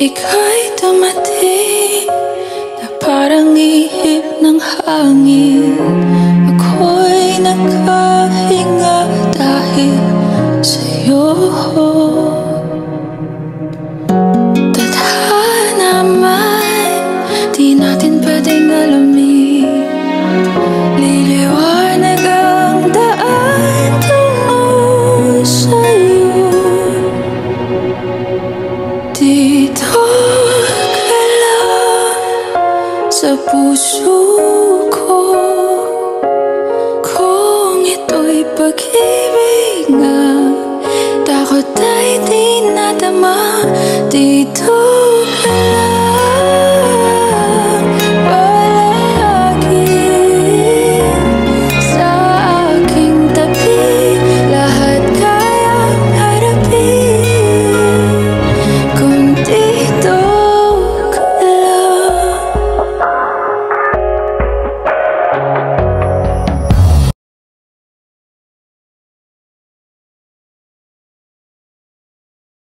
Ika'y dumating na parang ihip ng hangin. Ako'y nakahinga dahil sa'yo. Tadhana man, di natin pwedeng alamin. Liliwanag ang daan tungo sa'yo. Dito ka lang sa puso ko. Kung ito'y pag-ibig nga, takot ay di nadama. Dito